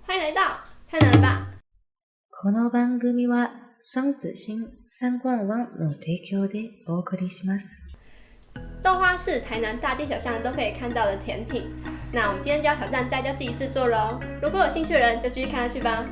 欢迎来到太难了吧。この番組は双子星三冠王の提供でお送りします。豆花是台南大街小巷都可以看到的甜品。那我们今天就要挑战在家自己制作咯。如果有兴趣的人就继续看下去吧。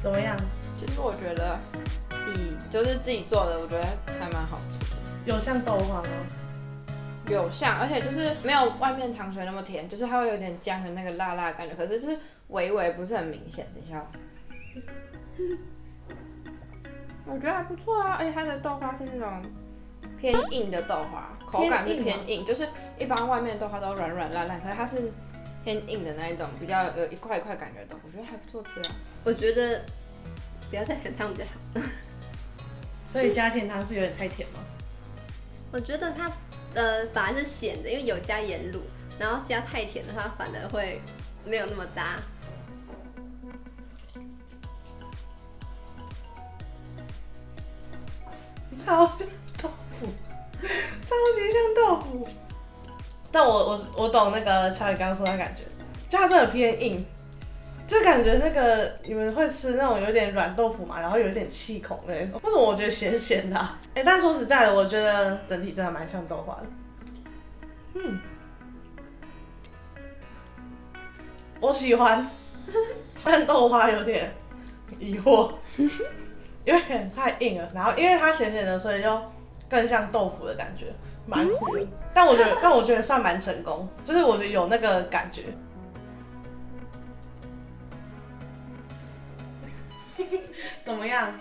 怎么样？其实我觉得，就是自己做的，我觉得还蛮好吃的。有像豆花吗？有像，而且就是没有外面糖水那么甜，就是它会有点姜的那个辣辣的感觉，可是就是微微不是很明显。等一下，我觉得还不错啊，而且它的豆花是那种偏硬的豆花，口感是偏硬，就是一般外面的豆花都软软烂烂，可是它是偏硬的那一种，比较有一块一块感觉的，我觉得还不错吃啊。我觉得不要再甜汤比较好。所以加甜汤是有点太甜吗？我觉得它反而是咸的，因为有加盐卤，然后加太甜的话反而会没有那么搭。超像豆腐，超级像豆腐。但我懂那个乔宇刚刚说的感觉，就它真的偏硬，就感觉那个你们会吃那种有点软豆腐嘛，然后有一点气孔的那种。为什么我觉得咸咸的啊？但说实在的，我觉得整体真的蛮像豆花的。我喜欢，但豆花有点疑惑，有点太硬了。然后因为它咸咸的，所以就更像豆腐的感觉，蛮苦的。但我觉得算蛮成功，就是我觉得有那个感觉。怎么样？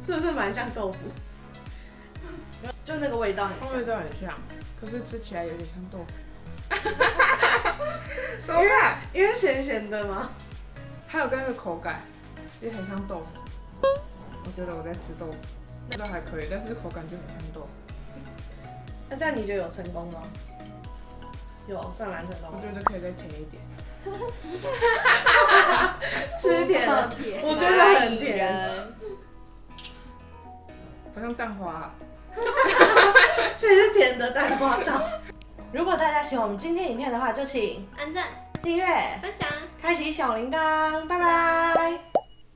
是不是蛮像豆腐？就那个味道很像，味道很像，可是吃起来有点像豆腐。怎么样？因为咸咸的吗？它有那个口感，也很像豆腐。我觉得我在吃豆腐，那都还可以，但是口感就很像豆腐。那这样你觉得有成功吗？有，算蛮成功。我觉得可以再甜一点。吃甜的，我觉得很甜，好像蛋花、啊。这也是的蛋花汤。如果大家喜欢我们今天影片的话，就请按赞、订阅、分享。开启小铃铛，拜拜。